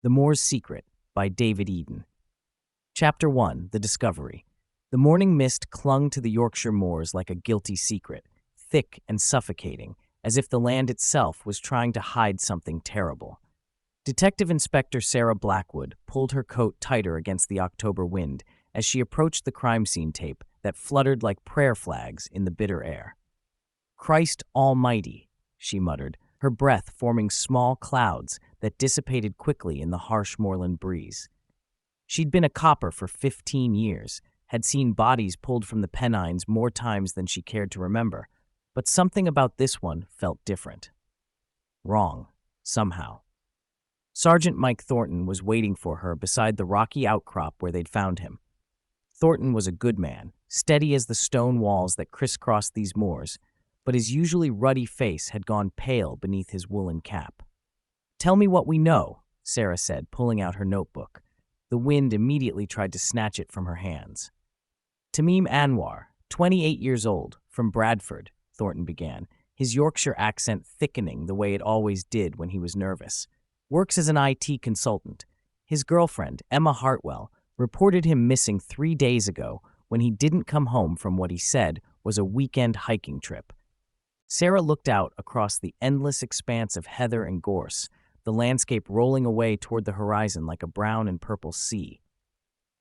The Moor's Secret by David Eden. Chapter 1. The Discovery. The morning mist clung to the Yorkshire Moors like a guilty secret, thick and suffocating, as if the land itself was trying to hide something terrible. Detective Inspector Sarah Blackwood pulled her coat tighter against the October wind as she approached the crime scene tape that fluttered like prayer flags in the bitter air. "Christ Almighty," she muttered, her breath forming small clouds that dissipated quickly in the harsh moorland breeze. She'd been a copper for 15 years, had seen bodies pulled from the Pennines more times than she cared to remember, but something about this one felt different. Wrong, somehow. Sergeant Mike Thornton was waiting for her beside the rocky outcrop where they'd found him. Thornton was a good man, steady as the stone walls that crisscrossed these moors, but his usually ruddy face had gone pale beneath his woolen cap. "Tell me what we know," Sarah said, pulling out her notebook. The wind immediately tried to snatch it from her hands. "Tamim Anwar, 28 years old, from Bradford," Thornton began, his Yorkshire accent thickening the way it always did when he was nervous. "Works as an IT consultant. His girlfriend, Emma Hartwell, reported him missing 3 days ago when he didn't come home from what he said was a weekend hiking trip." Sarah looked out across the endless expanse of heather and gorse, the landscape rolling away toward the horizon like a brown and purple sea.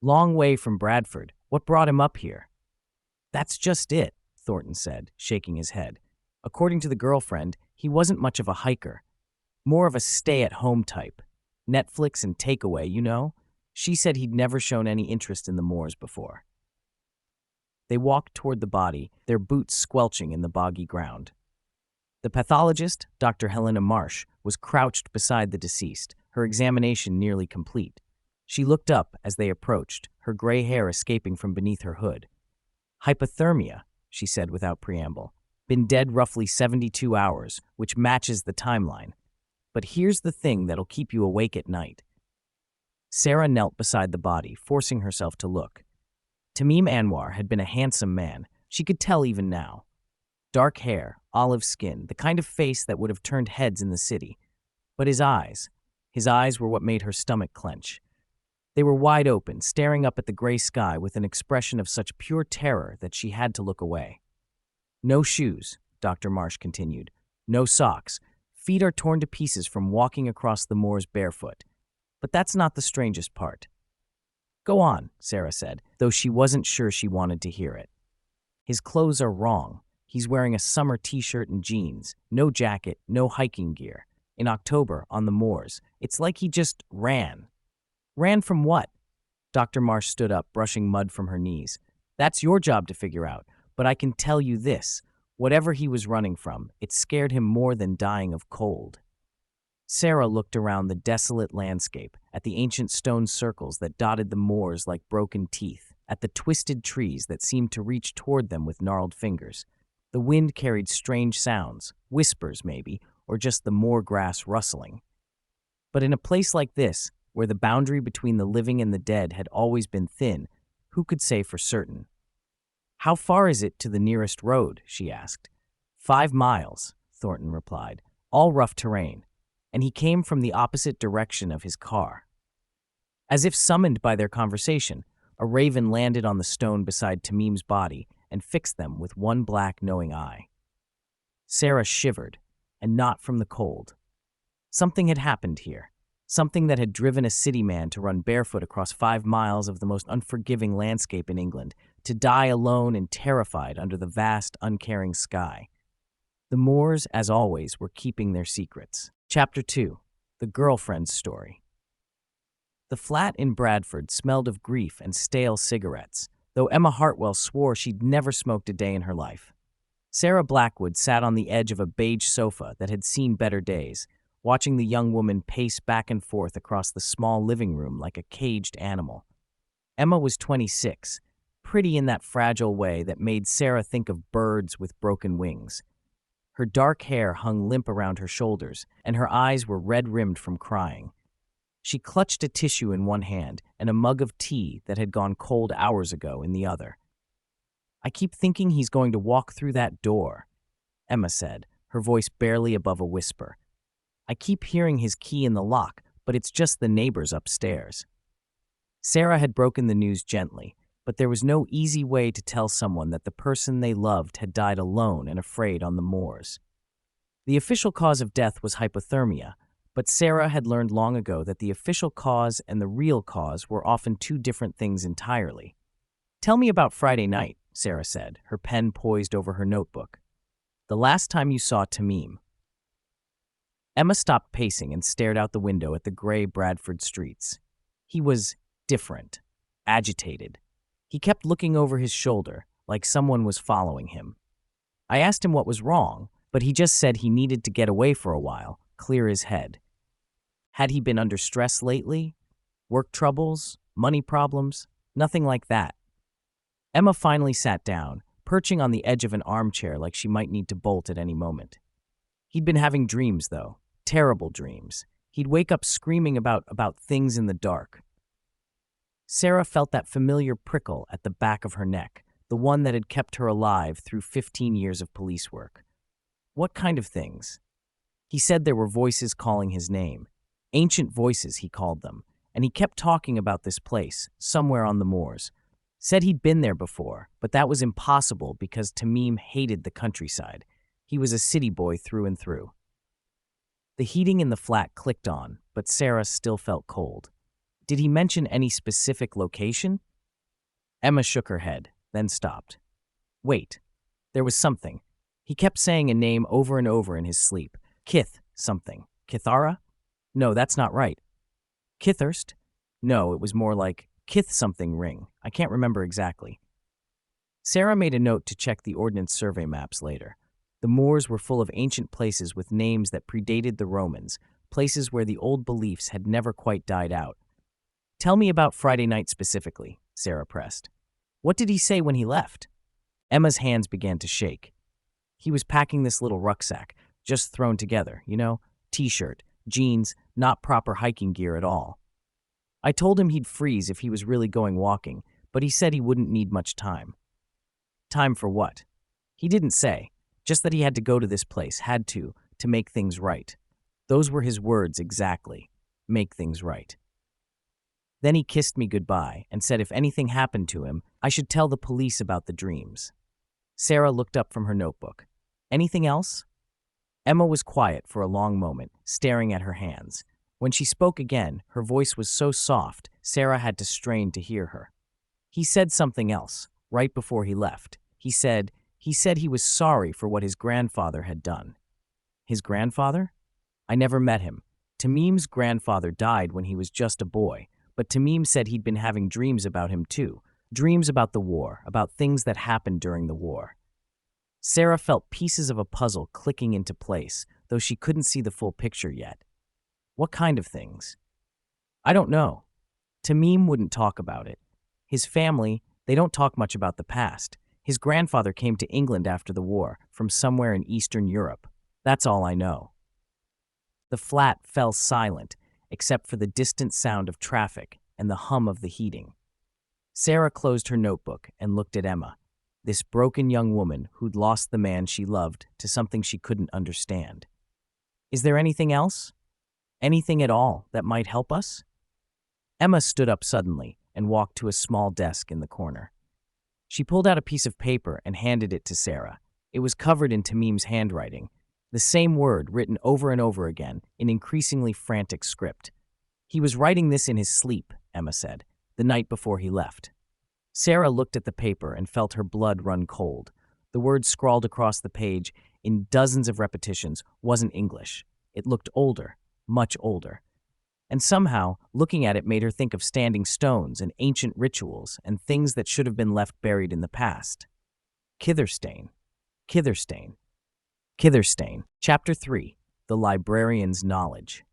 "Long way from Bradford. What brought him up here?" "That's just it," Thornton said, shaking his head. "According to the girlfriend, he wasn't much of a hiker. More of a stay-at-home type. Netflix and takeaway, you know? She said he'd never shown any interest in the moors before." They walked toward the body, their boots squelching in the boggy ground. The pathologist, Dr. Helena Marsh, was crouched beside the deceased, her examination nearly complete. She looked up as they approached, her gray hair escaping from beneath her hood. "Hypothermia," she said without preamble. "Been dead roughly 72 hours, which matches the timeline. But here's the thing that'll keep you awake at night." Sarah knelt beside the body, forcing herself to look. Tamim Anwar had been a handsome man, she could tell even now. Dark hair, olive skin, the kind of face that would have turned heads in the city. But his eyes were what made her stomach clench. They were wide open, staring up at the gray sky with an expression of such pure terror that she had to look away. "No shoes," Dr. Marsh continued. "No socks. Feet are torn to pieces from walking across the moors barefoot. But that's not the strangest part." "Go on," Sarah said, though she wasn't sure she wanted to hear it. "His clothes are wrong. He's wearing a summer t-shirt and jeans, no jacket, no hiking gear. In October, on the moors, it's like he just ran." "Ran from what?" Dr. Marsh stood up, brushing mud from her knees. "That's your job to figure out, but I can tell you this. Whatever he was running from, it scared him more than dying of cold." Sarah looked around the desolate landscape, at the ancient stone circles that dotted the moors like broken teeth, at the twisted trees that seemed to reach toward them with gnarled fingers. The wind carried strange sounds, whispers maybe, or just the moor grass rustling. But in a place like this, where the boundary between the living and the dead had always been thin, who could say for certain? "How far is it to the nearest road?" she asked. 5 miles, Thornton replied, "all rough terrain." And he came from the opposite direction of his car. As if summoned by their conversation, a raven landed on the stone beside Tamim's body and fixed them with one black, knowing eye. Sarah shivered, and not from the cold. Something had happened here, something that had driven a city man to run barefoot across 5 miles of the most unforgiving landscape in England, to die alone and terrified under the vast, uncaring sky. The Moors, as always, were keeping their secrets. Chapter 2. The Girlfriend's Story. The flat in Bradford smelled of grief and stale cigarettes, though Emma Hartwell swore she'd never smoked a day in her life. Sarah Blackwood sat on the edge of a beige sofa that had seen better days, watching the young woman pace back and forth across the small living room like a caged animal. Emma was 26, pretty in that fragile way that made Sarah think of birds with broken wings. Her dark hair hung limp around her shoulders, and her eyes were red-rimmed from crying. She clutched a tissue in one hand and a mug of tea that had gone cold hours ago in the other. "I keep thinking he's going to walk through that door," Emma said, her voice barely above a whisper. "I keep hearing his key in the lock, but it's just the neighbors upstairs." Sarah had broken the news gently, but there was no easy way to tell someone that the person they loved had died alone and afraid on the moors. The official cause of death was hypothermia, but Sarah had learned long ago that the official cause and the real cause were often two different things entirely. "Tell me about Friday night," Sarah said, her pen poised over her notebook. "The last time you saw Tamim." Emma stopped pacing and stared out the window at the gray Bradford streets. He was different, agitated. He kept looking over his shoulder, like someone was following him. I asked him what was wrong, but he just said he needed to get away for a while, clear his head. Had he been under stress lately? Work troubles? Money problems? Nothing like that. Emma finally sat down, perching on the edge of an armchair like she might need to bolt at any moment. He'd been having dreams, though. Terrible dreams. He'd wake up screaming about things in the dark. Sarah felt that familiar prickle at the back of her neck, the one that had kept her alive through 15 years of police work. What kind of things? He said there were voices calling his name. Ancient voices, he called them, and he kept talking about this place, somewhere on the moors. Said he'd been there before, but that was impossible because Tamim hated the countryside. He was a city boy through and through. The heating in the flat clicked on, but Sarah still felt cold. Did he mention any specific location? Emma shook her head, then stopped. Wait, there was something. He kept saying a name over and over in his sleep. Kith something. Kithara? No, that's not right. Kithurst? No, it was more like Kith something ring. I can't remember exactly. Sarah made a note to check the Ordnance Survey maps later. The moors were full of ancient places with names that predated the Romans, places where the old beliefs had never quite died out. "Tell me about Friday night specifically," Sarah pressed. "What did he say when he left?" Emma's hands began to shake. He was packing this little rucksack, just thrown together, t-shirt, jeans, not proper hiking gear at all. I told him he'd freeze if he was really going walking, but he said he wouldn't need much time. Time for what? He didn't say, just that he had to go to this place, had to make things right. Those were his words exactly, make things right. Then he kissed me goodbye and said if anything happened to him, I should tell the police about the dreams. Sarah looked up from her notebook. Anything else? Emma was quiet for a long moment, staring at her hands. When she spoke again, her voice was so soft, Sarah had to strain to hear her. He said something else, right before he left. He said he was sorry for what his grandfather had done. His grandfather? I never met him. Tamim's grandfather died when he was just a boy, but Tamim said he'd been having dreams about him too. Dreams about the war, about things that happened during the war. Sarah felt pieces of a puzzle clicking into place, though she couldn't see the full picture yet. What kind of things? I don't know. Tamim wouldn't talk about it. His family, they don't talk much about the past. His grandfather came to England after the war, from somewhere in Eastern Europe. That's all I know. The flat fell silent, except for the distant sound of traffic and the hum of the heating. Sarah closed her notebook and looked at Emma, this broken young woman who'd lost the man she loved to something she couldn't understand. Is there anything else? Anything at all that might help us? Emma stood up suddenly and walked to a small desk in the corner. She pulled out a piece of paper and handed it to Sarah. It was covered in Tamim's handwriting, the same word written over and over again in increasingly frantic script. He was writing this in his sleep, Emma said, the night before he left. Sarah looked at the paper and felt her blood run cold. The word scrawled across the page in dozens of repetitions wasn't English. It looked older, much older. And somehow, looking at it made her think of standing stones and ancient rituals and things that should have been left buried in the past. Kitherstane. Kitherstane. Kitherstane. Chapter 3. The Librarian's Knowledge.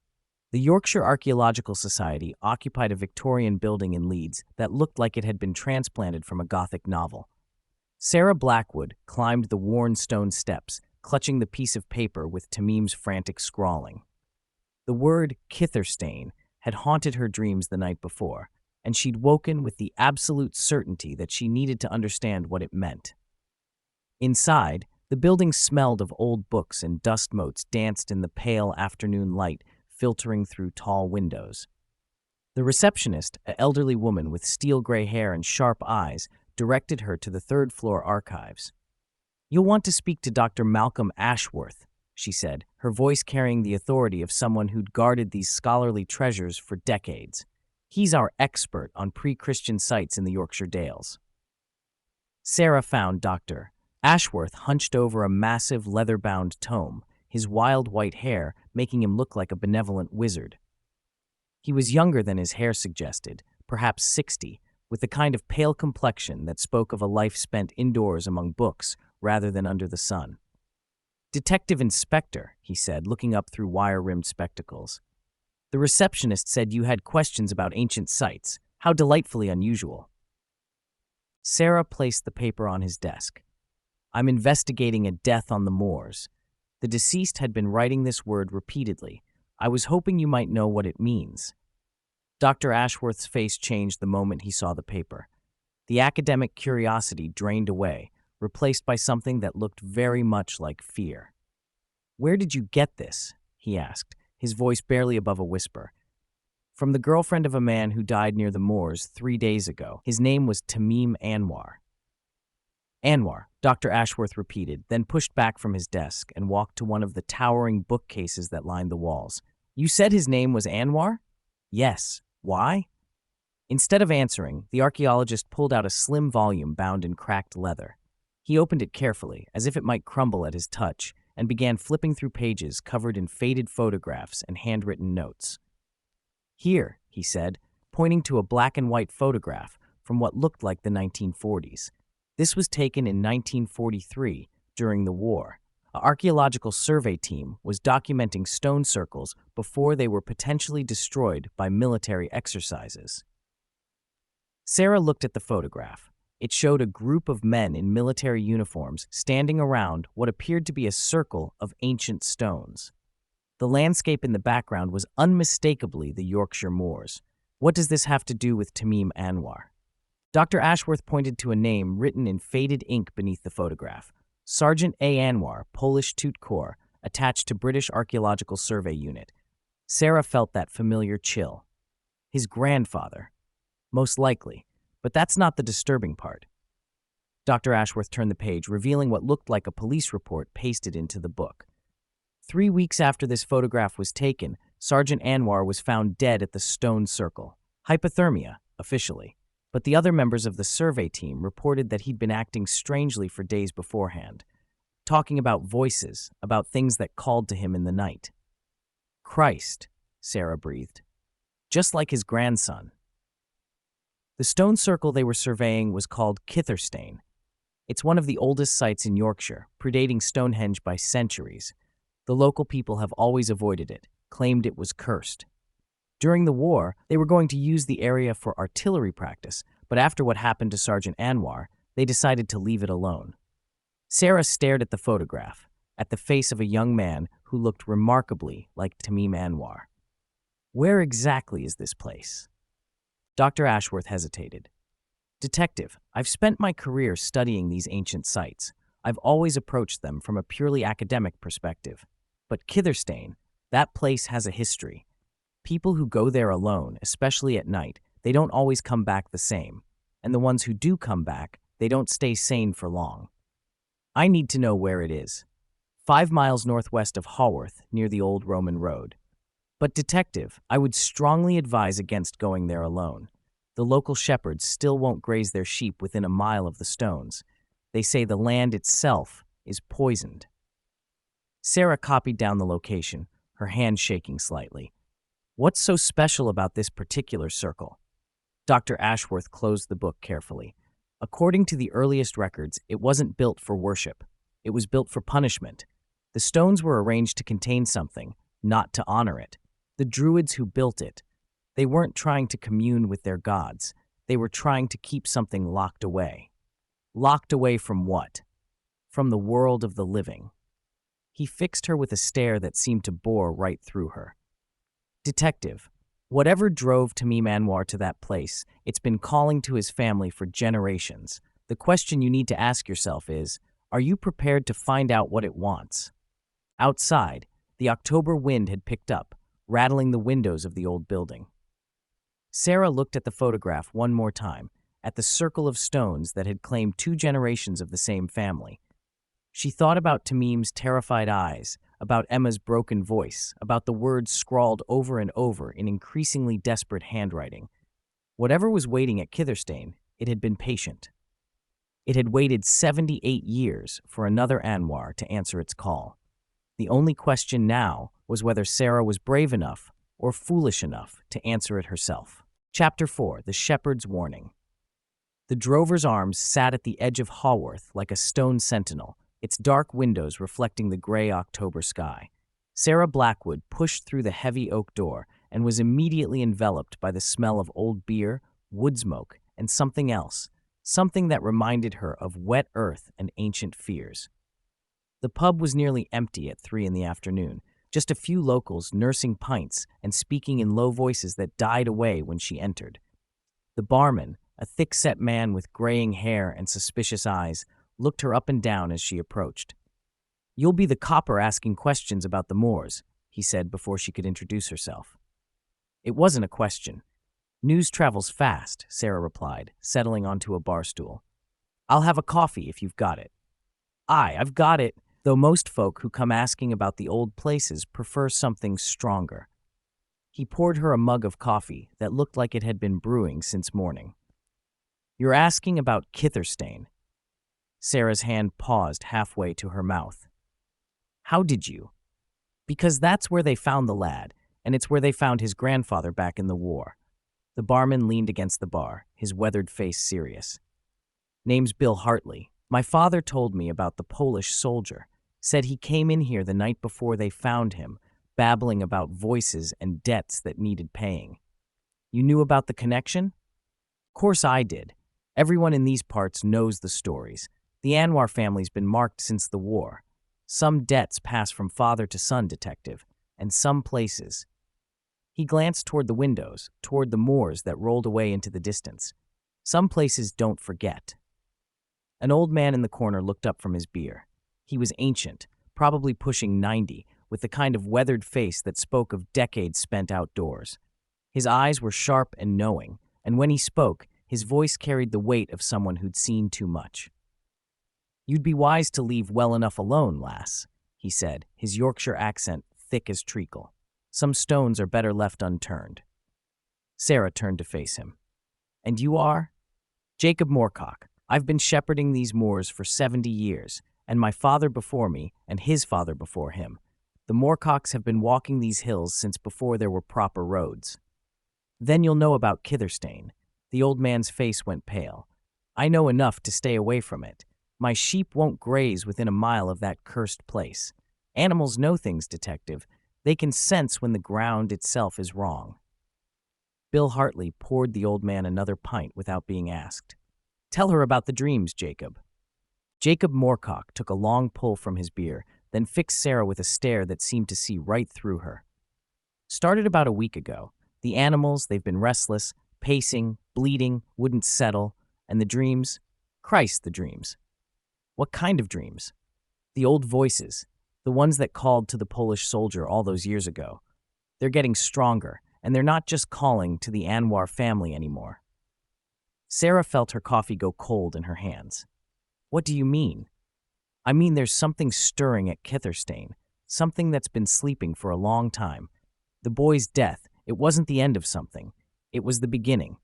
The Yorkshire Archaeological Society occupied a Victorian building in Leeds that looked like it had been transplanted from a gothic novel. Sarah Blackwood climbed the worn stone steps, clutching the piece of paper with Tamim's frantic scrawling. The word Kitherstane had haunted her dreams the night before, and she'd woken with the absolute certainty that she needed to understand what it meant. Inside, the building smelled of old books and dust motes danced in the pale afternoon light, filtering through tall windows. The receptionist, an elderly woman with steel-gray hair and sharp eyes, directed her to the third-floor archives. "You'll want to speak to Dr. Malcolm Ashworth," she said, her voice carrying the authority of someone who'd guarded these scholarly treasures for decades. "He's our expert on pre-Christian sites in the Yorkshire Dales." Sarah found Dr. Ashworth hunched over a massive leather-bound tome, his wild white hair making him look like a benevolent wizard. He was younger than his hair suggested, perhaps 60, with the kind of pale complexion that spoke of a life spent indoors among books rather than under the sun. "Detective Inspector," he said, looking up through wire-rimmed spectacles. "The receptionist said you had questions about ancient sites. How delightfully unusual." Sarah placed the paper on his desk. "I'm investigating a death on the moors. The deceased had been writing this word repeatedly. I was hoping you might know what it means." Dr. Ashworth's face changed the moment he saw the paper. The academic curiosity drained away, replaced by something that looked very much like fear. "Where did you get this?" he asked, his voice barely above a whisper. "From the girlfriend of a man who died near the moors 3 days ago. His name was Tamim Anwar." "Anwar," Dr. Ashworth repeated, then pushed back from his desk and walked to one of the towering bookcases that lined the walls. "You said his name was Anwar?" "Yes. Why?" Instead of answering, the archaeologist pulled out a slim volume bound in cracked leather. He opened it carefully, as if it might crumble at his touch, and began flipping through pages covered in faded photographs and handwritten notes. "Here," he said, pointing to a black-and-white photograph from what looked like the 1940s. This was taken in 1943, during the war. An archaeological survey team was documenting stone circles before they were potentially destroyed by military exercises. Sarah looked at the photograph. It showed a group of men in military uniforms standing around what appeared to be a circle of ancient stones. The landscape in the background was unmistakably the Yorkshire Moors. "What does this have to do with Tamim Anwar?" Dr. Ashworth pointed to a name written in faded ink beneath the photograph. Sergeant A. Anwar, Polish Toot Corps, attached to British Archaeological Survey Unit. Sarah felt that familiar chill. His grandfather. Most likely. But that's not the disturbing part. Dr. Ashworth turned the page, revealing what looked like a police report pasted into the book. 3 weeks after this photograph was taken, Sergeant Anwar was found dead at the stone circle. Hypothermia, officially. But the other members of the survey team reported that he'd been acting strangely for days beforehand, talking about voices, about things that called to him in the night. "Christ," Sarah breathed. "Just like his grandson." The stone circle they were surveying was called Kitherstane. It's one of the oldest sites in Yorkshire, predating Stonehenge by centuries. The local people have always avoided it, claimed it was cursed. During the war, they were going to use the area for artillery practice, but after what happened to Sergeant Anwar, they decided to leave it alone. Sarah stared at the photograph, at the face of a young man who looked remarkably like Tamim Anwar. "Where exactly is this place?" Dr. Ashworth hesitated. "Detective, I've spent my career studying these ancient sites. I've always approached them from a purely academic perspective. But Kitherstane, that place has a history. People who go there alone, especially at night, they don't always come back the same. And the ones who do come back, they don't stay sane for long. I need to know where it is. 5 miles northwest of Haworth, near the old Roman road. But detective, I would strongly advise against going there alone. The local shepherds still won't graze their sheep within a mile of the stones. They say the land itself is poisoned." Sarah copied down the location, her hand shaking slightly. "What's so special about this particular circle?" Dr. Ashworth closed the book carefully. According to the earliest records, it wasn't built for worship. It was built for punishment. The stones were arranged to contain something, not to honor it. The Druids who built it, they weren't trying to commune with their gods. They were trying to keep something locked away. Locked away from what? From the world of the living. He fixed her with a stare that seemed to bore right through her. "Detective, whatever drove Tamim Anwar to that place, it's been calling to his family for generations. The question you need to ask yourself is, are you prepared to find out what it wants?" Outside, the October wind had picked up, rattling the windows of the old building. Sarah looked at the photograph one more time, at the circle of stones that had claimed 2 generations of the same family. She thought about Tamim's terrified eyes, about Emma's broken voice, about the words scrawled over and over in increasingly desperate handwriting. Whatever was waiting at Kitherstane, it had been patient. It had waited 78 years for another Anwar to answer its call. The only question now was whether Sarah was brave enough or foolish enough to answer it herself. Chapter 4: The Shepherd's Warning. The Drover's Arms sat at the edge of Haworth like a stone sentinel, its dark windows reflecting the gray October sky. Sarah Blackwood pushed through the heavy oak door and was immediately enveloped by the smell of old beer, wood smoke, and something else, something that reminded her of wet earth and ancient fears. The pub was nearly empty at 3 in the afternoon, just a few locals nursing pints and speaking in low voices that died away when she entered. The barman, a thick-set man with graying hair and suspicious eyes, looked her up and down as she approached. "You'll be the copper asking questions about the Moors," he said before she could introduce herself. It wasn't a question. "News travels fast," Sarah replied, settling onto a bar stool. "I'll have a coffee if you've got it." "Aye, I've got it," though most folk who come asking about the old places prefer something stronger. He poured her a mug of coffee that looked like it had been brewing since morning. "You're asking about Kitherstane." Sarah's hand paused halfway to her mouth. "How did you?" "Because that's where they found the lad, and it's where they found his grandfather back in the war." The barman leaned against the bar, his weathered face serious. "Name's Bill Hartley. My father told me about the Polish soldier. Said he came in here the night before they found him, babbling about voices and debts that needed paying. You knew about the connection?" "Course I did. Everyone in these parts knows the stories. The Anwar family's been marked since the war. Some debts pass from father to son, detective, and some places." He glanced toward the windows, toward the moors that rolled away into the distance. "Some places don't forget." An old man in the corner looked up from his beer. He was ancient, probably pushing 90, with the kind of weathered face that spoke of decades spent outdoors. His eyes were sharp and knowing, and when he spoke, his voice carried the weight of someone who'd seen too much. "You'd be wise to leave well enough alone, lass," he said, his Yorkshire accent thick as treacle. "Some stones are better left unturned." Sarah turned to face him. "And you are?" "Jacob Moorcock. I've been shepherding these moors for 70 years, and my father before me and his father before him. The Moorcocks have been walking these hills since before there were proper roads." "Then you'll know about Kitherstane." The old man's face went pale. "I know enough to stay away from it. My sheep won't graze within a mile of that cursed place. Animals know things, detective. They can sense when the ground itself is wrong." Bill Hartley poured the old man another pint without being asked. "Tell her about the dreams, Jacob." Jacob Moorcock took a long pull from his beer, then fixed Sarah with a stare that seemed to see right through her. "Started about a week ago. The animals, they've been restless, pacing, bleeding, wouldn't settle, and the dreams, Christ, the dreams." "What kind of dreams?" "The old voices, the ones that called to the Polish soldier all those years ago. They're getting stronger, and they're not just calling to the Anwar family anymore." Sarah felt her coffee go cold in her hands. "What do you mean?" "I mean there's something stirring at Kitherstane, something that's been sleeping for a long time. The boy's death, it wasn't the end of something. It was the beginning."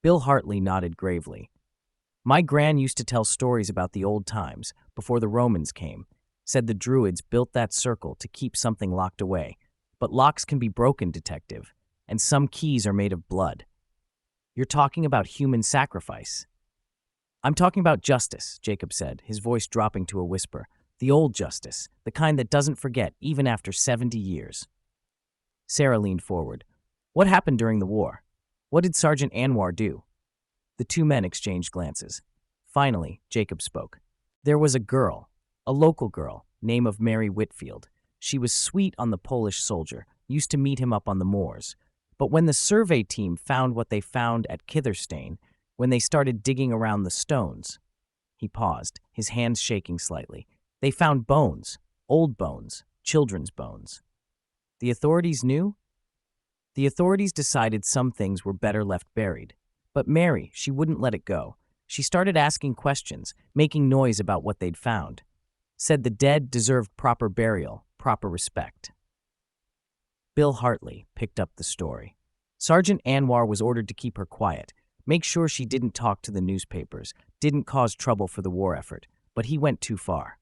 Bill Hartley nodded gravely. "My gran used to tell stories about the old times, before the Romans came. Said the Druids built that circle to keep something locked away. But locks can be broken, detective, and some keys are made of blood." "You're talking about human sacrifice." "I'm talking about justice," Jacob said, his voice dropping to a whisper. "The old justice, the kind that doesn't forget even after 70 years. Sarah leaned forward. "What happened during the war? What did Sergeant Anwar do?" The two men exchanged glances. Finally, Jacob spoke. "There was a girl, a local girl, name of Mary Whitfield. She was sweet on the Polish soldier, used to meet him up on the moors. But when the survey team found what they found at Kitherstane, when they started digging around the stones," he paused, his hands shaking slightly, "they found bones, old bones, children's bones." "The authorities knew?" The authorities decided some things were better left buried. But Mary, she wouldn't let it go. She started asking questions, making noise about what they'd found. Said the dead deserved proper burial, proper respect. Bill Hartley picked up the story. Sergeant Anwar was ordered to keep her quiet, make sure she didn't talk to the newspapers, didn't cause trouble for the war effort, but he went too far.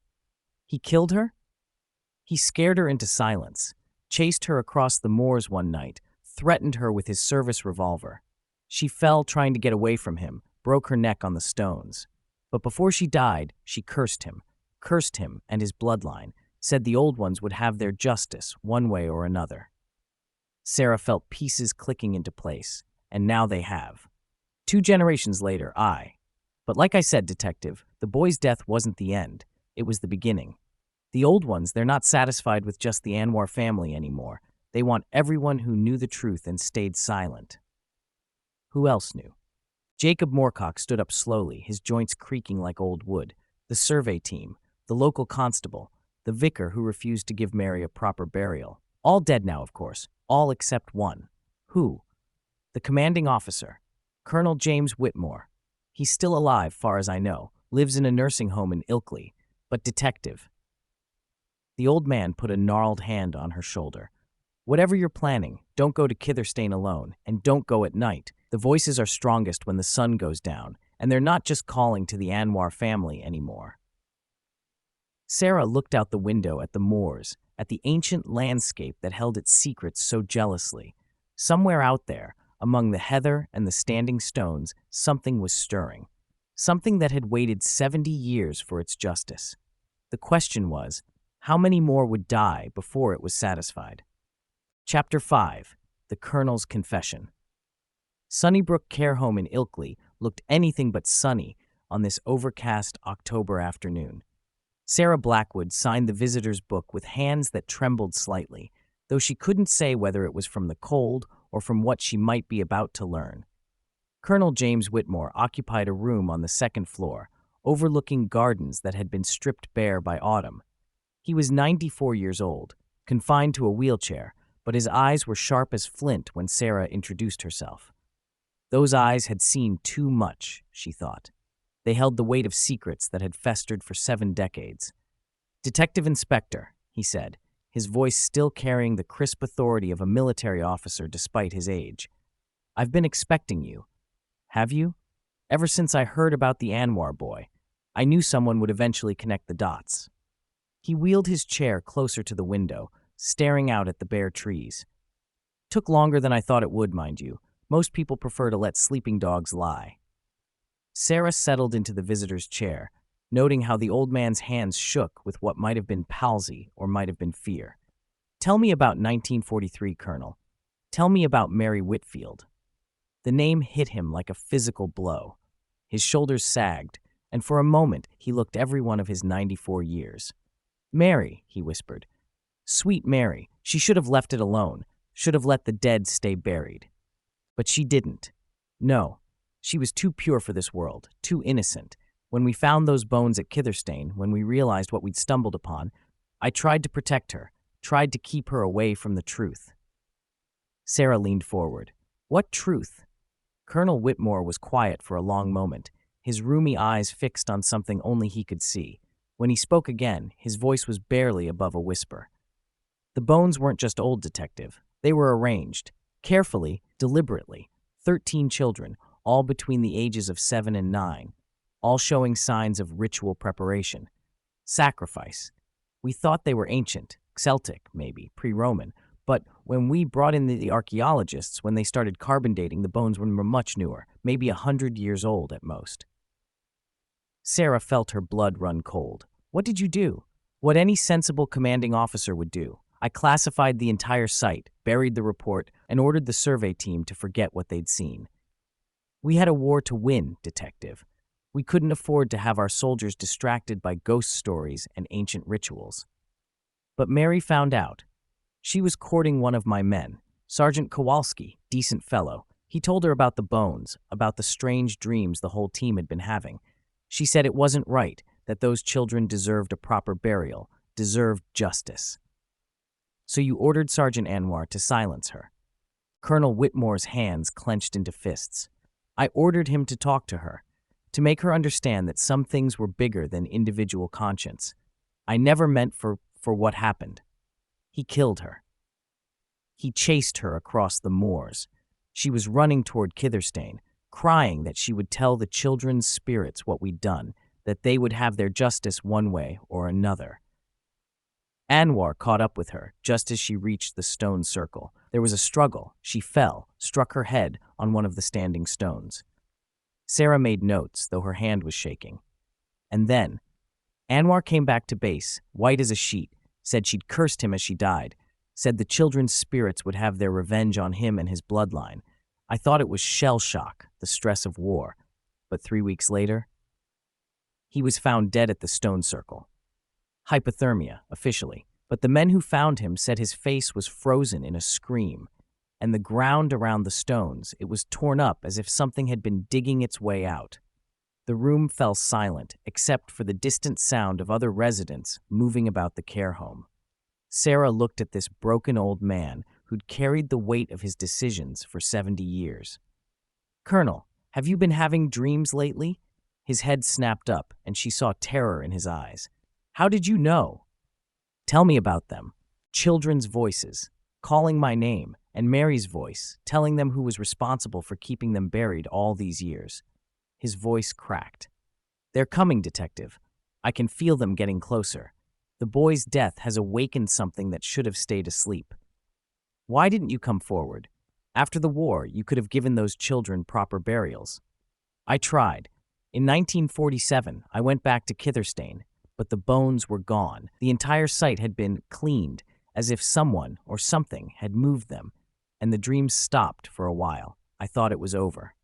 He killed her? He scared her into silence, chased her across the moors one night, threatened her with his service revolver. She fell trying to get away from him, broke her neck on the stones. But before she died, she cursed him and his bloodline, said the old ones would have their justice one way or another. Sarah felt pieces clicking into place, and now they have. 2 generations later, But like I said, Detective, the boy's death wasn't the end. It was the beginning. The old ones, they're not satisfied with just the Anwar family anymore. They want everyone who knew the truth and stayed silent. Who else knew? Jacob Moorcock stood up slowly, his joints creaking like old wood. The survey team, the local constable, the vicar who refused to give Mary a proper burial. All dead now, of course. All except one. Who? The commanding officer, Colonel James Whitmore. He's still alive, far as I know, lives in a nursing home in Ilkley. But Detective. The old man put a gnarled hand on her shoulder. Whatever you're planning, don't go to Kitherstane alone, and don't go at night. The voices are strongest when the sun goes down, and they're not just calling to the Anwar family anymore. Sarah looked out the window at the moors, at the ancient landscape that held its secrets so jealously. Somewhere out there, among the heather and the standing stones, something was stirring. Something that had waited 70 years for its justice. The question was, how many more would die before it was satisfied? Chapter 5. The Colonel's Confession. Sunnybrook Care Home in Ilkley looked anything but sunny on this overcast October afternoon. Sarah Blackwood signed the visitor's book with hands that trembled slightly, though she couldn't say whether it was from the cold or from what she might be about to learn. Colonel James Whitmore occupied a room on the 2nd floor, overlooking gardens that had been stripped bare by autumn. He was 94 years old, confined to a wheelchair, but his eyes were sharp as flint when Sarah introduced herself. Those eyes had seen too much, she thought. They held the weight of secrets that had festered for 7 decades. "Detective Inspector," he said, his voice still carrying the crisp authority of a military officer despite his age. "I've been expecting you." "Have you?" "Ever since I heard about the Anwar boy. I knew someone would eventually connect the dots." He wheeled his chair closer to the window, staring out at the bare trees. "Took longer than I thought it would, mind you. Most people prefer to let sleeping dogs lie." Sarah settled into the visitor's chair, noting how the old man's hands shook with what might have been palsy or might have been fear. "Tell me about 1943, Colonel. Tell me about Mary Whitfield." The name hit him like a physical blow. His shoulders sagged, and for a moment he looked every one of his 94 years. "Mary," he whispered. "Sweet Mary. She should have left it alone, should have let the dead stay buried. But she didn't. No, she was too pure for this world, too innocent. When we found those bones at Kitherstane, when we realized what we'd stumbled upon, I tried to protect her, tried to keep her away from the truth." Sarah leaned forward. "What truth?" Colonel Whitmore was quiet for a long moment, his rheumy eyes fixed on something only he could see. When he spoke again, his voice was barely above a whisper. "The bones weren't just old, Detective. They were arranged, carefully, deliberately. 13 children, all between the ages of 7 and 9, all showing signs of ritual preparation. Sacrifice. We thought they were ancient, Celtic, maybe, pre-Roman, but when we brought in the archaeologists, when they started carbon dating, the bones were much newer, maybe 100 years old at most." Sarah felt her blood run cold. "What did you do?" "What any sensible commanding officer would do. I classified the entire site, buried the report, and ordered the survey team to forget what they'd seen. We had a war to win, Detective. We couldn't afford to have our soldiers distracted by ghost stories and ancient rituals." But Mary found out. She was courting one of my men, Sergeant Kowalski, decent fellow. He told her about the bones, about the strange dreams the whole team had been having. She said it wasn't right, that those children deserved a proper burial, deserved justice. "So you ordered Sergeant Anwar to silence her." Colonel Whitmore's hands clenched into fists. I ordered him to talk to her, to make her understand that some things were bigger than individual conscience. I never meant for what happened. He killed her. He chased her across the moors. She was running toward Kitherstane, crying that she would tell the children's spirits what we'd done, that they would have their justice one way or another. Anwar caught up with her just as she reached the stone circle. There was a struggle. She fell, struck her head on one of the standing stones. Sarah made notes, though her hand was shaking. And then, Anwar came back to base, white as a sheet, said she'd cursed him as she died, said the children's spirits would have their revenge on him and his bloodline. I thought it was shell shock, the stress of war. But 3 weeks later, he was found dead at the stone circle. Hypothermia, officially. But the men who found him said his face was frozen in a scream, and the ground around the stones, it was torn up as if something had been digging its way out. The room fell silent, except for the distant sound of other residents moving about the care home. Sarah looked at this broken old man who'd carried the weight of his decisions for 70 years. "Colonel, have you been having dreams lately?" His head snapped up, and she saw terror in his eyes. "How did you know?" "Tell me about them." Children's voices, calling my name, and Mary's voice, telling them who was responsible for keeping them buried all these years. His voice cracked. "They're coming, Detective. I can feel them getting closer. The boy's death has awakened something that should have stayed asleep. Why didn't you come forward? After the war, you could have given those children proper burials." "I tried. In 1947, I went back to Kitherstane, but the bones were gone. The entire site had been cleaned, as if someone or something had moved them, and the dreams stopped for a while. I thought it was over."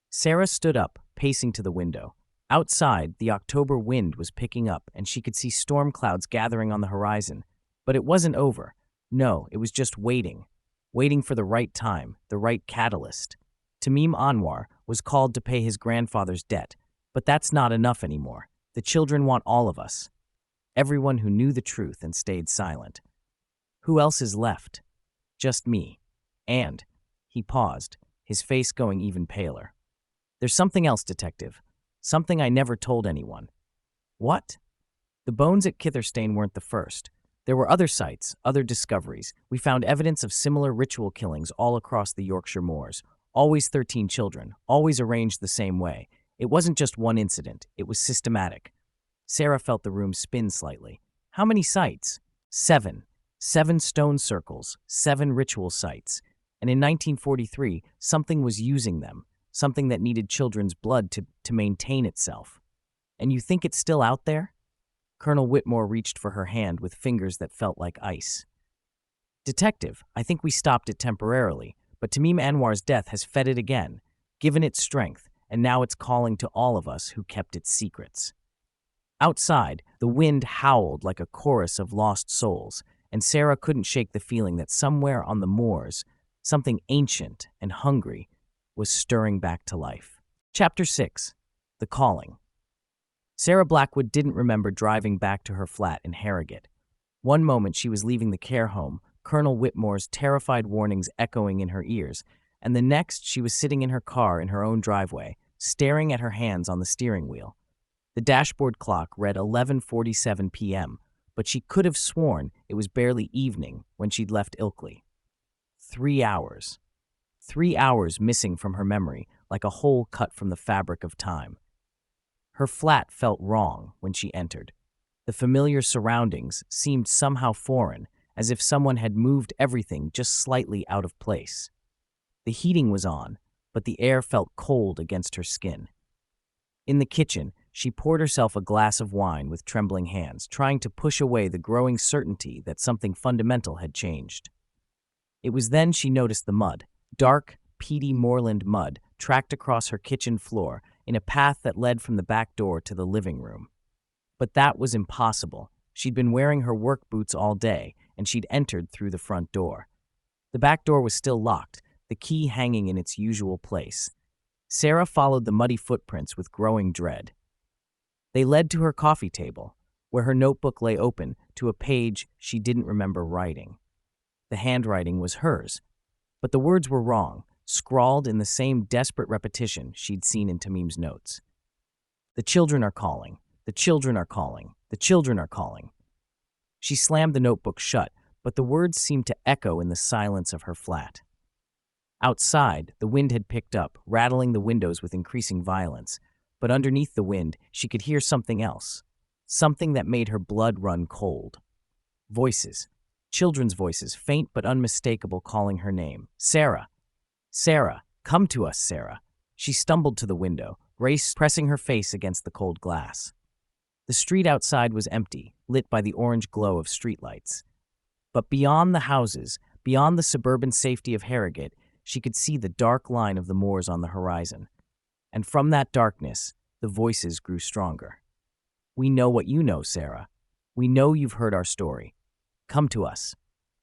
Sarah stood up, pacing to the window. Outside, the October wind was picking up, and she could see storm clouds gathering on the horizon. But it wasn't over. No, it was just waiting for the right time, the right catalyst. Tamim Anwar was called to pay his grandfather's debt, but that's not enough anymore. The children want all of us. Everyone who knew the truth and stayed silent. Who else is left? Just me. And, he paused, his face going even paler. "There's something else, Detective. Something I never told anyone." "What?" "The bones at Kitherstane weren't the first. There were other sites, other discoveries. We found evidence of similar ritual killings all across the Yorkshire Moors. Always 13 children, always arranged the same way. It wasn't just one incident, it was systematic." Sarah felt the room spin slightly. "How many sites?" 7. 7 stone circles, 7 ritual sites. And in 1943, something was using them, something that needed children's blood to maintain itself. "And you think it's still out there?" Colonel Whitmore reached for her hand with fingers that felt like ice. "Detective, I think we stopped it temporarily, but Tamim Anwar's death has fed it again, given it strength, and now it's calling to all of us who kept its secrets." Outside, the wind howled like a chorus of lost souls, and Sarah couldn't shake the feeling that somewhere on the moors, something ancient and hungry was stirring back to life. Chapter 6. The Calling. Sarah Blackwood didn't remember driving back to her flat in Harrogate. One moment she was leaving the care home, Colonel Whitmore's terrified warnings echoing in her ears, and the next she was sitting in her car in her own driveway, staring at her hands on the steering wheel. The dashboard clock read 11:47 p.m., but she could have sworn it was barely evening when she'd left Ilkley. 3 hours. 3 hours missing from her memory, like a hole cut from the fabric of time. Her flat felt wrong when she entered. The familiar surroundings seemed somehow foreign, as if someone had moved everything just slightly out of place. The heating was on, but the air felt cold against her skin. In the kitchen, she poured herself a glass of wine with trembling hands, trying to push away the growing certainty that something fundamental had changed. It was then she noticed the mud, dark, peaty moorland mud, tracked across her kitchen floor in a path that led from the back door to the living room. But that was impossible. She'd been wearing her work boots all day, and she'd entered through the front door. The back door was still locked, the key hanging in its usual place. Sarah followed the muddy footprints with growing dread. They led to her coffee table, where her notebook lay open to a page she didn't remember writing. The handwriting was hers, But the words were wrong, scrawled in the same desperate repetition she'd seen in Tamim's notes. The children are calling. The children are calling. The children are calling. She slammed the notebook shut, but the words seemed to echo in the silence of her flat. Outside, the wind had picked up, rattling the windows with increasing violence, but underneath the wind, she could hear something else, something that made her blood run cold. Voices, children's voices, faint but unmistakable, calling her name. Sarah! Sarah! Come to us, Sarah! She stumbled to the window, pressing her face against the cold glass. The street outside was empty, lit by the orange glow of streetlights. But beyond the houses, beyond the suburban safety of Harrogate, she could see the dark line of the moors on the horizon. And from that darkness, the voices grew stronger. We know what you know, Sarah. We know you've heard our story. Come to us.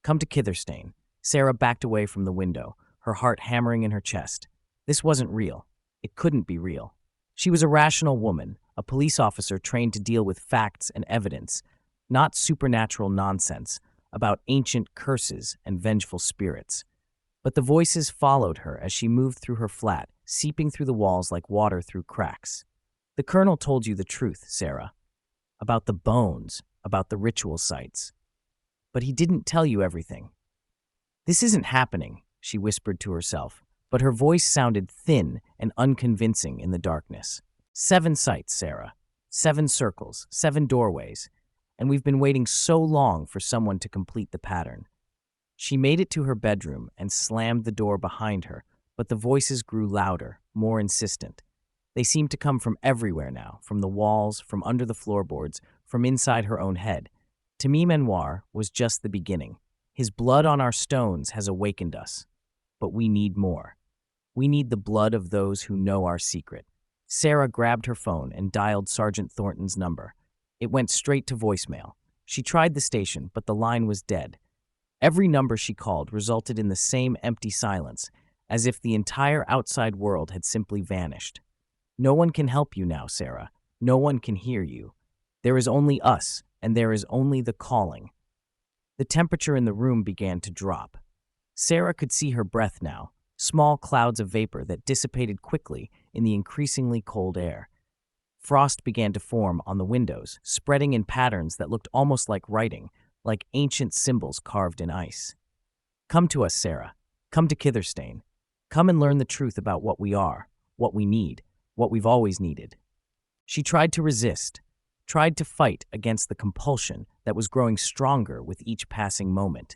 Come to Kitherstane. Sarah backed away from the window, her heart hammering in her chest. This wasn't real. It couldn't be real. She was a rational woman, a police officer trained to deal with facts and evidence, not supernatural nonsense about ancient curses and vengeful spirits. But the voices followed her as she moved through her flat, seeping through the walls like water through cracks. The colonel told you the truth, Sarah, about the bones, about the ritual sites. But he didn't tell you everything. This isn't happening, she whispered to herself, but her voice sounded thin and unconvincing in the darkness. 7 sites, Sarah. 7 circles, 7 doorways, and we've been waiting so long for someone to complete the pattern. She made it to her bedroom and slammed the door behind her, but the voices grew louder, more insistent. They seemed to come from everywhere now, from the walls, from under the floorboards, from inside her own head. Tamim Anwar was just the beginning. His blood on our stones has awakened us. But we need more. We need the blood of those who know our secret. Sarah grabbed her phone and dialed Sergeant Thornton's number. It went straight to voicemail. She tried the station, but the line was dead. Every number she called resulted in the same empty silence, as if the entire outside world had simply vanished. No one can help you now, Sarah. No one can hear you. There is only us, and there is only the calling. The temperature in the room began to drop. Sarah could see her breath now, small clouds of vapor that dissipated quickly in the increasingly cold air. Frost began to form on the windows, spreading in patterns that looked almost like writing, like ancient symbols carved in ice. Come to us, Sarah. Come to Kitherstane. Come and learn the truth about what we are, what we need, what we've always needed. She tried to resist, tried to fight against the compulsion that was growing stronger with each passing moment.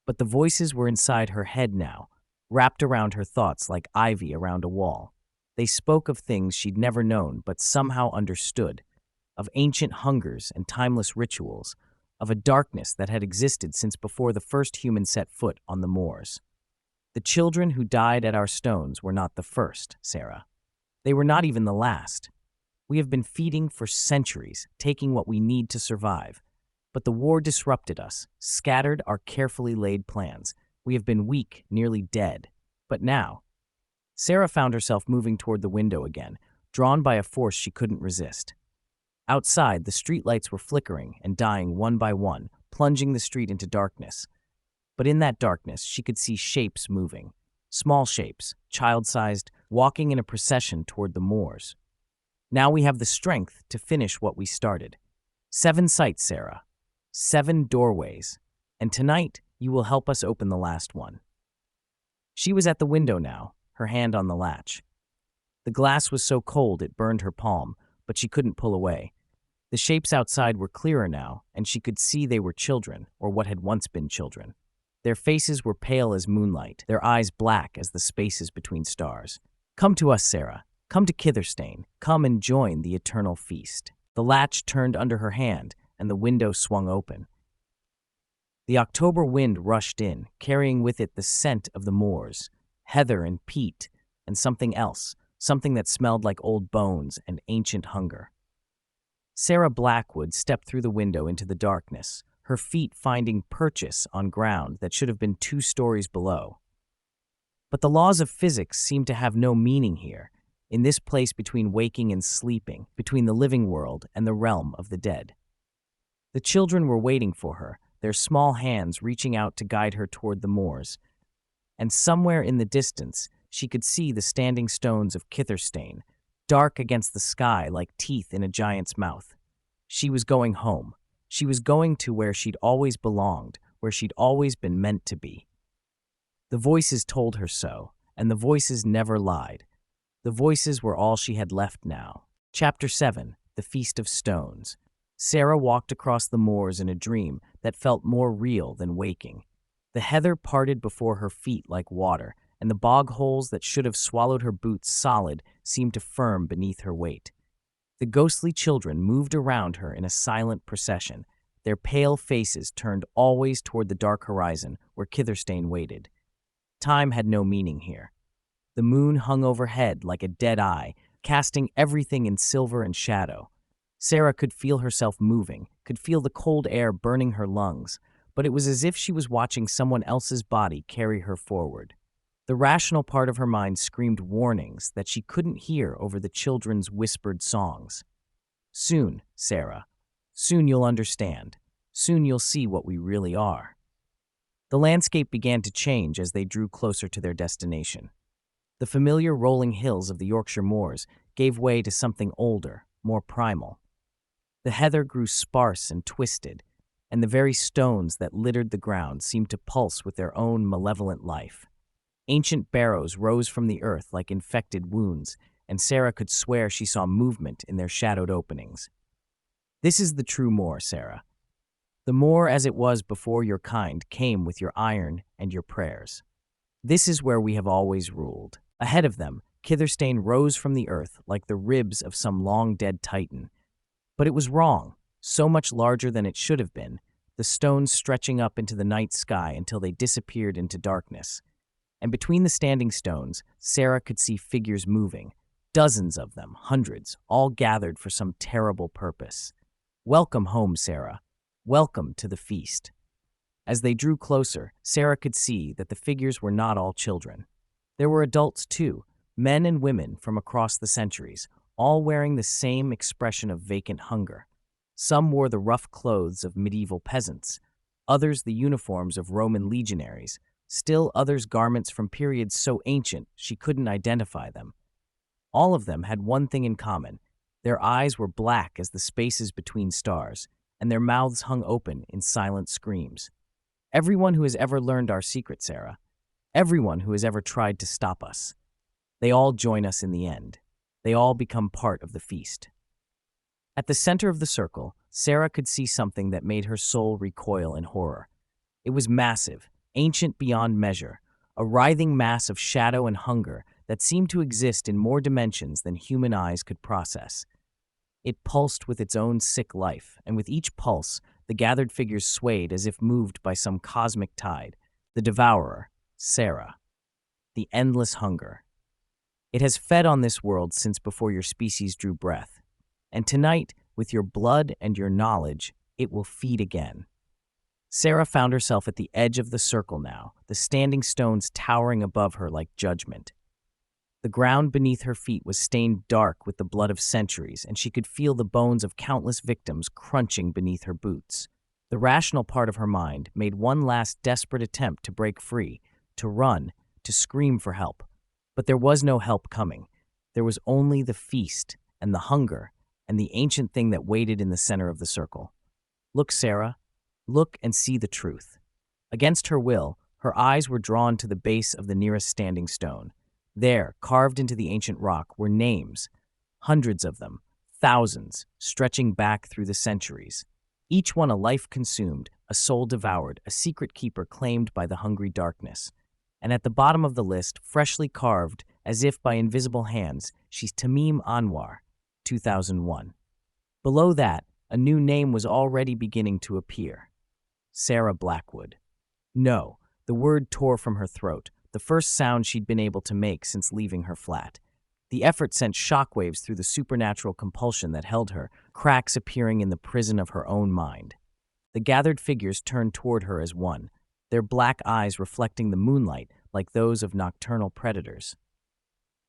But the voices were inside her head now, wrapped around her thoughts like ivy around a wall. They spoke of things she'd never known but somehow understood, of ancient hungers and timeless rituals, of a darkness that had existed since before the first human set foot on the moors. The children who died at our stones were not the first, Sarah. They were not even the last. We have been feeding for centuries, taking what we need to survive. But the war disrupted us, scattered our carefully laid plans. We have been weak, nearly dead. But now, Sarah found herself moving toward the window again, drawn by a force she couldn't resist. Outside, the streetlights were flickering and dying one by one, plunging the street into darkness. But in that darkness, she could see shapes moving. Small shapes, child-sized, walking in a procession toward the moors. Now we have the strength to finish what we started. 7 sites, Sarah. 7 doorways. And tonight, you will help us open the last one. She was at the window now, her hand on the latch. The glass was so cold it burned her palm, but she couldn't pull away. The shapes outside were clearer now, and she could see they were children, or what had once been children. Their faces were pale as moonlight, their eyes black as the spaces between stars. Come to us, Sarah. Come to Kitherstane. Come and join the eternal feast. The latch turned under her hand, and the window swung open. The October wind rushed in, carrying with it the scent of the moors, heather and peat, and something else, something that smelled like old bones and ancient hunger. Sarah Blackwood stepped through the window into the darkness, her feet finding purchase on ground that should have been 2 stories below. But the laws of physics seemed to have no meaning here, in this place between waking and sleeping, between the living world and the realm of the dead. The children were waiting for her, their small hands reaching out to guide her toward the moors. and somewhere in the distance she could see the standing stones of Kitherstane, dark against the sky like teeth in a giant's mouth. She was going home. She was going to where she'd always belonged, where she'd always been meant to be. The voices told her so, and the voices never lied. The voices were all she had left now. Chapter 7: The Feast of Stones. Sarah walked across the moors in a dream that felt more real than waking. The heather parted before her feet like water, and the bog holes that should have swallowed her boots solid seemed to firm beneath her weight. The ghostly children moved around her in a silent procession, their pale faces turned always toward the dark horizon where Kitherstane waited. Time had no meaning here. The moon hung overhead like a dead eye, casting everything in silver and shadow. Sarah could feel herself moving, could feel the cold air burning her lungs, but it was as if she was watching someone else's body carry her forward. The rational part of her mind screamed warnings that she couldn't hear over the children's whispered songs. Soon, Sarah. Soon you'll understand. Soon you'll see what we really are. The landscape began to change as they drew closer to their destination. The familiar rolling hills of the Yorkshire Moors gave way to something older, more primal. The heather grew sparse and twisted, and the very stones that littered the ground seemed to pulse with their own malevolent life. Ancient barrows rose from the earth like infected wounds, and Sarah could swear she saw movement in their shadowed openings. This is the true moor, Sarah. The moor as it was before your kind came with your iron and your prayers. This is where we have always ruled. Ahead of them, Kitherstane rose from the earth like the ribs of some long-dead titan. But it was wrong, so much larger than it should have been, the stones stretching up into the night sky until they disappeared into darkness. And between the standing stones, Sarah could see figures moving, dozens of them, hundreds, all gathered for some terrible purpose. Welcome home, Sarah. Welcome to the feast. As they drew closer, Sarah could see that the figures were not all children. There were adults too, men and women from across the centuries, all wearing the same expression of vacant hunger. Some wore the rough clothes of medieval peasants, others the uniforms of Roman legionaries, still others garments from periods so ancient she couldn't identify them. All of them had one thing in common. Their eyes were black as the spaces between stars, and their mouths hung open in silent screams. Everyone who has ever learned our secret, Sarah. Everyone who has ever tried to stop us. They all join us in the end. They all become part of the feast. At the center of the circle, Sarah could see something that made her soul recoil in horror. It was massive, ancient beyond measure, a writhing mass of shadow and hunger that seemed to exist in more dimensions than human eyes could process. It pulsed with its own sick life, and with each pulse, the gathered figures swayed as if moved by some cosmic tide. The devourer, Sarah. The endless hunger. It has fed on this world since before your species drew breath. And tonight, with your blood and your knowledge, it will feed again. Sarah found herself at the edge of the circle now, the standing stones towering above her like judgment. The ground beneath her feet was stained dark with the blood of centuries, and she could feel the bones of countless victims crunching beneath her boots. The rational part of her mind made one last desperate attempt to break free, to run, to scream for help. But there was no help coming. There was only the feast and the hunger and the ancient thing that waited in the center of the circle. Look, Sarah. Look and see the truth. Against her will, her eyes were drawn to the base of the nearest standing stone. There, carved into the ancient rock, were names, hundreds of them, thousands, stretching back through the centuries. Each one a life consumed, a soul devoured, a secret keeper claimed by the hungry darkness. And at the bottom of the list, freshly carved, as if by invisible hands, she's Tamim Anwar, 2001. Below that, a new name was already beginning to appear. Sarah Blackwood. No, the word tore from her throat, the first sound she'd been able to make since leaving her flat. The effort sent shockwaves through the supernatural compulsion that held her, cracks appearing in the prison of her own mind. The gathered figures turned toward her as one, their black eyes reflecting the moonlight like those of nocturnal predators.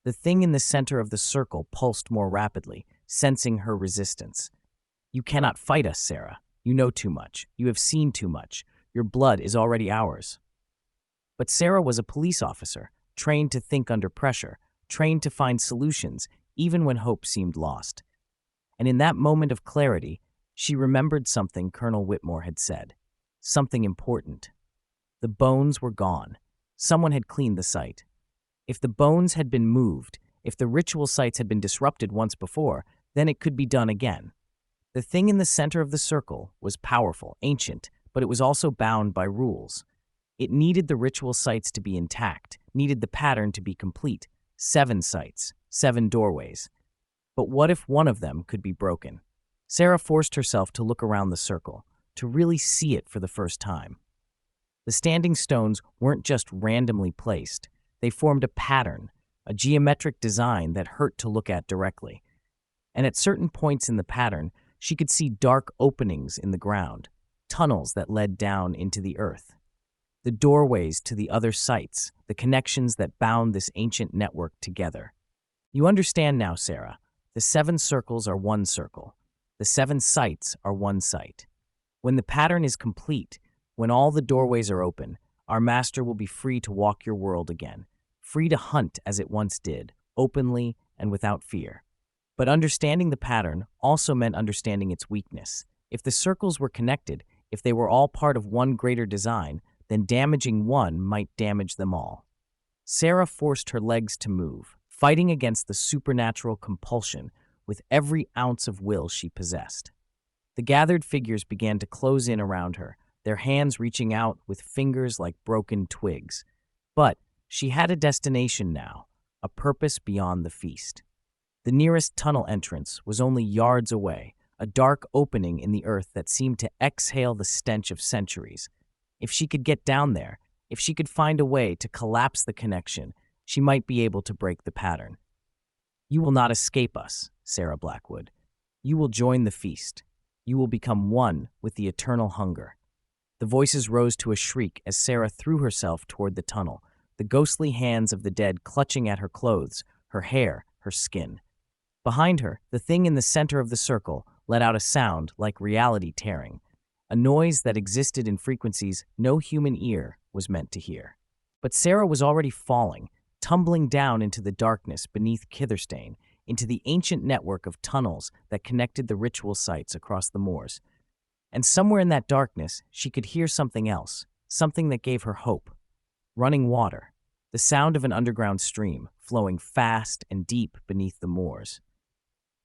The thing in the center of the circle pulsed more rapidly, sensing her resistance. You cannot fight us, Sarah. You know too much. You have seen too much. Your blood is already ours. But Sarah was a police officer, trained to think under pressure, trained to find solutions, even when hope seemed lost. And in that moment of clarity, she remembered something Colonel Whitmore had said. Something important. The bones were gone. Someone had cleaned the site. If the bones had been moved, if the ritual sites had been disrupted once before, then it could be done again. The thing in the center of the circle was powerful, ancient, but it was also bound by rules. It needed the ritual sites to be intact, needed the pattern to be complete. 7 sites, 7 doorways. But what if one of them could be broken? Sarah forced herself to look around the circle, to really see it for the first time. The standing stones weren't just randomly placed. They formed a pattern, a geometric design that hurt to look at directly. And at certain points in the pattern, she could see dark openings in the ground, tunnels that led down into the earth. The doorways to the other sites, the connections that bound this ancient network together. You understand now, Sarah. The 7 circles are one circle. The 7 sites are one site. When the pattern is complete, when all the doorways are open, our master will be free to walk your world again, free to hunt as it once did, openly and without fear. But understanding the pattern also meant understanding its weakness. If the circles were connected, if they were all part of one greater design, then damaging one might damage them all. Sarah forced her legs to move, fighting against the supernatural compulsion with every ounce of will she possessed. The gathered figures began to close in around her, their hands reaching out with fingers like broken twigs. But she had a destination now, a purpose beyond the feast. The nearest tunnel entrance was only yards away, a dark opening in the earth that seemed to exhale the stench of centuries. If she could get down there, if she could find a way to collapse the connection, she might be able to break the pattern. You will not escape us, Sarah Blackwood. You will join the feast. You will become one with the eternal hunger. The voices rose to a shriek as Sarah threw herself toward the tunnel, the ghostly hands of the dead clutching at her clothes, her hair, her skin. Behind her, the thing in the center of the circle let out a sound like reality tearing, a noise that existed in frequencies no human ear was meant to hear. But Sarah was already falling, tumbling down into the darkness beneath Kitherstane, into the ancient network of tunnels that connected the ritual sites across the moors. And somewhere in that darkness, she could hear something else, something that gave her hope. Running water, the sound of an underground stream flowing fast and deep beneath the moors.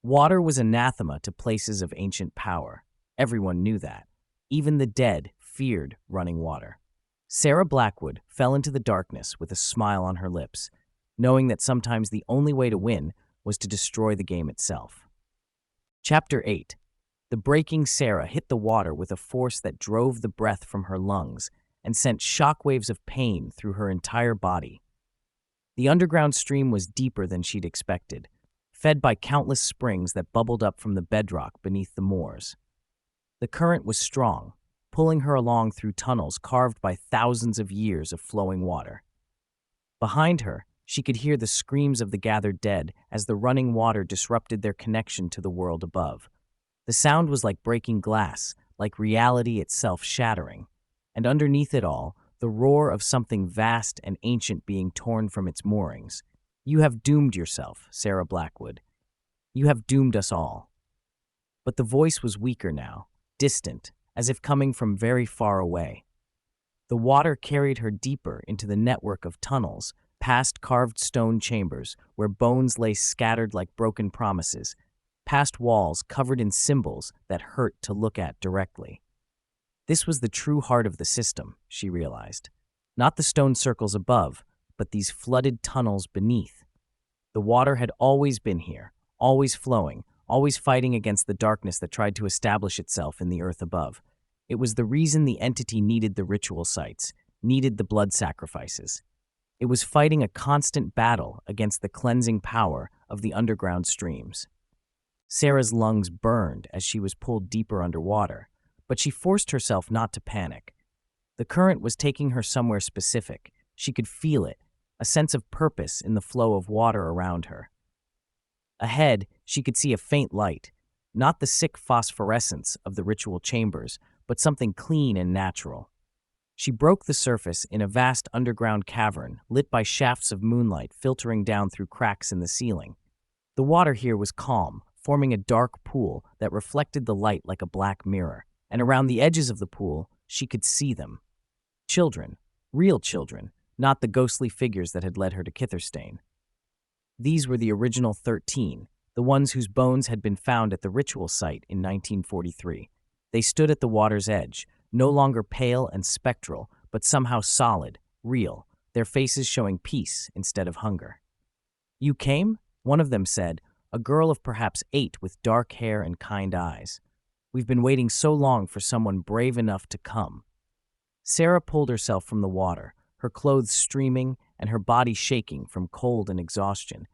Water was anathema to places of ancient power. Everyone knew that. Even the dead feared running water. Sarah Blackwood fell into the darkness with a smile on her lips, knowing that sometimes the only way to win was to destroy the game itself. Chapter 8. The breaking Sarah hit the water with a force that drove the breath from her lungs and sent shockwaves of pain through her entire body. The underground stream was deeper than she'd expected, fed by countless springs that bubbled up from the bedrock beneath the moors. The current was strong, pulling her along through tunnels carved by thousands of years of flowing water. Behind her, she could hear the screams of the gathered dead as the running water disrupted their connection to the world above. The sound was like breaking glass, like reality itself shattering, and underneath it all, the roar of something vast and ancient being torn from its moorings. You have doomed yourself, Sarah Blackwood. You have doomed us all. But the voice was weaker now, distant, as if coming from very far away. The water carried her deeper into the network of tunnels, past carved stone chambers where bones lay scattered like broken promises, past walls covered in symbols that hurt to look at directly. This was the true heart of the system, she realized. Not the stone circles above, but these flooded tunnels beneath. The water had always been here, always flowing, always fighting against the darkness that tried to establish itself in the earth above. It was the reason the entity needed the ritual sites, needed the blood sacrifices. It was fighting a constant battle against the cleansing power of the underground streams. Sarah's lungs burned as she was pulled deeper underwater, but she forced herself not to panic. The current was taking her somewhere specific. She could feel it, a sense of purpose in the flow of water around her. Ahead, she could see a faint light, not the sick phosphorescence of the ritual chambers, but something clean and natural. She broke the surface in a vast underground cavern, lit by shafts of moonlight filtering down through cracks in the ceiling. The water here was calm, forming a dark pool that reflected the light like a black mirror, and around the edges of the pool, she could see them. Children, real children, not the ghostly figures that had led her to Kitherstane. These were the original 13, the ones whose bones had been found at the ritual site in 1943. They stood at the water's edge, no longer pale and spectral, but somehow solid, real, their faces showing peace instead of hunger. "You came?" one of them said, a girl of perhaps 8 with dark hair and kind eyes. "We've been waiting so long for someone brave enough to come." Sarah pulled herself from the water, her clothes streaming and her body shaking from cold and exhaustion.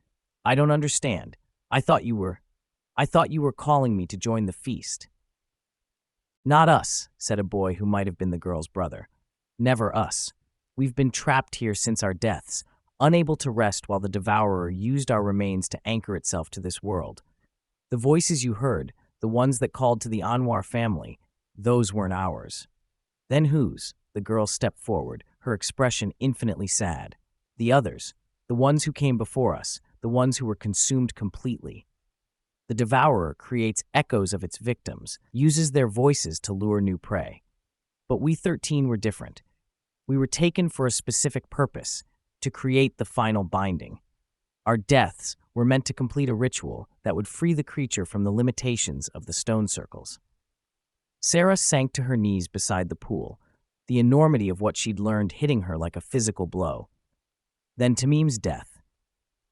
"I don't understand. I thought you were calling me to join the feast." "Not us," said a boy who might have been the girl's brother. "Never us. We've been trapped here since our deaths, unable to rest while the devourer used our remains to anchor itself to this world. The voices you heard, the ones that called to the Anwar family, those weren't ours." "Then whose?" The girl stepped forward, her expression infinitely sad. "The others, the ones who came before us, the ones who were consumed completely. The devourer creates echoes of its victims, uses their voices to lure new prey. But we 13 were different. We were taken for a specific purpose, to create the final binding. Our deaths were meant to complete a ritual that would free the creature from the limitations of the stone circles." Sarah sank to her knees beside the pool, the enormity of what she'd learned hitting her like a physical blow. "Then Tamim's death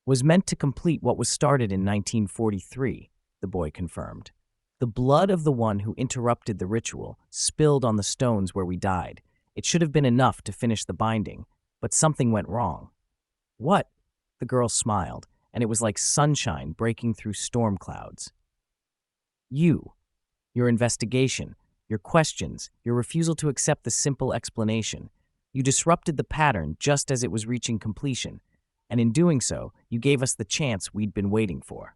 was meant to complete what was started in 1943, the boy confirmed. "The blood of the one who interrupted the ritual spilled on the stones where we died. It should have been enough to finish the binding, but something went wrong." "What?" The girl smiled, and it was like sunshine breaking through storm clouds. Your investigation, your questions, your refusal to accept the simple explanation. You disrupted the pattern just as it was reaching completion, and in doing so, you gave us the chance we'd been waiting for."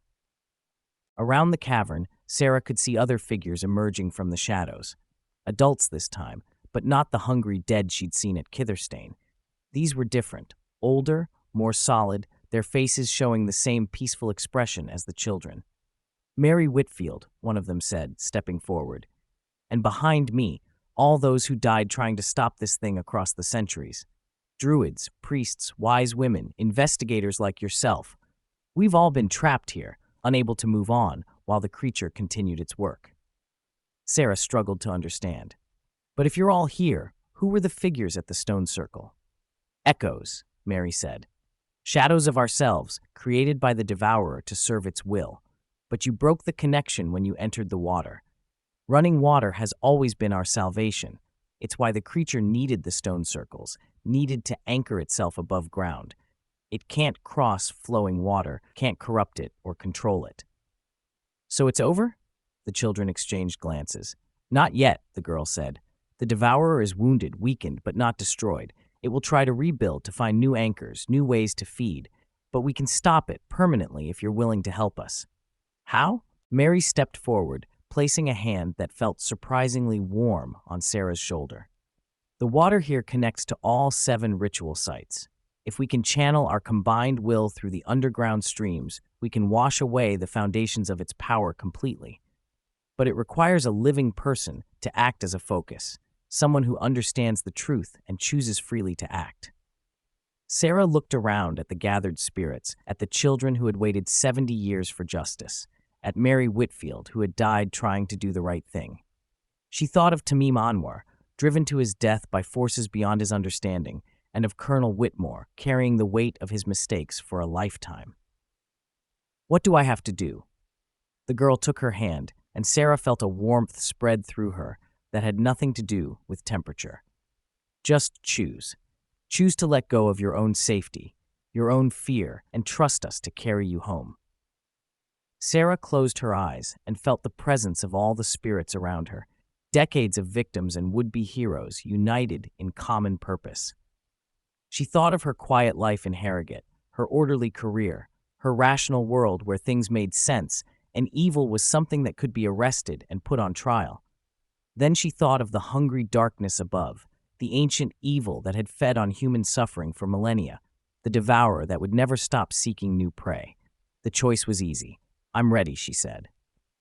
Around the cavern, Sarah could see other figures emerging from the shadows. Adults this time, but not the hungry dead she'd seen at Kitherstane. These were different, older, more solid, their faces showing the same peaceful expression as the children. "Mary Whitfield," one of them said, stepping forward. "And behind me, all those who died trying to stop this thing across the centuries. Druids, priests, wise women, investigators like yourself. We've all been trapped here, unable to move on, while the creature continued its work." Sarah struggled to understand. "But if you're all here, who were the figures at the stone circle?" "Echoes," Mary said. "Shadows of ourselves, created by the devourer to serve its will. But you broke the connection when you entered the water. Running water has always been our salvation. It's why the creature needed the stone circles, needed to anchor itself above ground. It can't cross flowing water, can't corrupt it or control it." "So it's over?" The children exchanged glances. "Not yet," the girl said. "The devourer is wounded, weakened, but not destroyed. It will try to rebuild, to find new anchors, new ways to feed. But we can stop it permanently if you're willing to help us." "How?" Mary stepped forward, placing a hand that felt surprisingly warm on Sarah's shoulder. "The water here connects to all 7 ritual sites. If we can channel our combined will through the underground streams, we can wash away the foundations of its power completely. But it requires a living person to act as a focus, someone who understands the truth and chooses freely to act." Sarah looked around at the gathered spirits, at the children who had waited 70 years for justice, at Mary Whitfield, who had died trying to do the right thing. She thought of Tamim Anwar, driven to his death by forces beyond his understanding, and of Colonel Whitmore, carrying the weight of his mistakes for a lifetime. "What do I have to do?" The girl took her hand, and Sarah felt a warmth spread through her that had nothing to do with temperature. "Just choose. Choose to let go of your own safety, your own fear, and trust us to carry you home." Sarah closed her eyes and felt the presence of all the spirits around her, decades of victims and would-be heroes united in common purpose. She thought of her quiet life in Harrogate, her orderly career, her rational world where things made sense and evil was something that could be arrested and put on trial. Then she thought of the hungry darkness above, the ancient evil that had fed on human suffering for millennia, the devourer that would never stop seeking new prey. The choice was easy. "I'm ready," she said.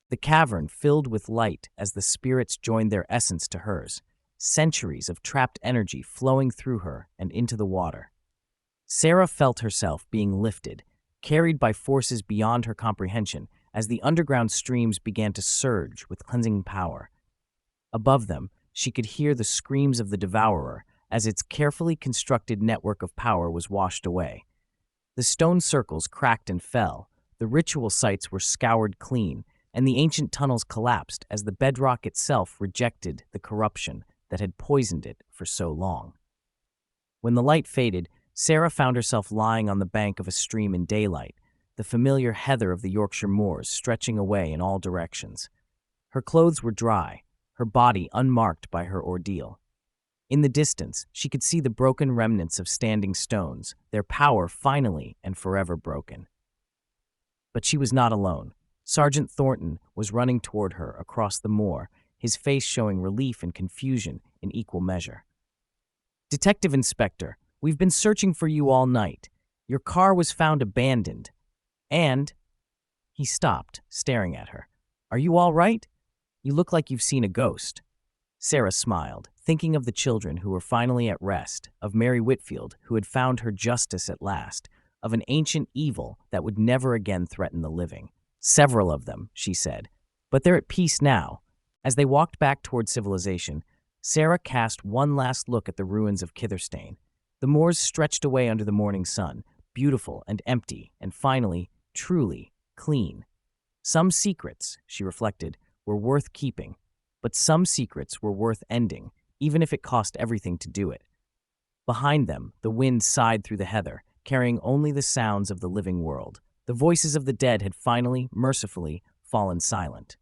The cavern filled with light as the spirits joined their essence to hers, centuries of trapped energy flowing through her and into the water. Sarah felt herself being lifted, carried by forces beyond her comprehension as the underground streams began to surge with cleansing power. Above them, she could hear the screams of the devourer as its carefully constructed network of power was washed away. The stone circles cracked and fell, the ritual sites were scoured clean, and the ancient tunnels collapsed as the bedrock itself rejected the corruption that had poisoned it for so long. When the light faded, Sarah found herself lying on the bank of a stream in daylight, the familiar heather of the Yorkshire Moors stretching away in all directions. Her clothes were dry, her body unmarked by her ordeal. In the distance, she could see the broken remnants of standing stones, their power finally and forever broken. But she was not alone. Sergeant Thornton was running toward her across the moor, his face showing relief and confusion in equal measure. "Detective Inspector, we've been searching for you all night. Your car was found abandoned. And—" He stopped, staring at her. "Are you all right? You look like you've seen a ghost." Sarah smiled, thinking of the children who were finally at rest, of Mary Whitfield, who had found her justice at last, of an ancient evil that would never again threaten the living. "Several of them," she said, "but they're at peace now." As they walked back toward civilization, Sarah cast one last look at the ruins of Kitherstane. The moors stretched away under the morning sun, beautiful and empty, and finally, truly clean. Some secrets, she reflected, were worth keeping, but some secrets were worth ending, even if it cost everything to do it. Behind them, the wind sighed through the heather, carrying only the sounds of the living world. The voices of the dead had finally, mercifully, fallen silent.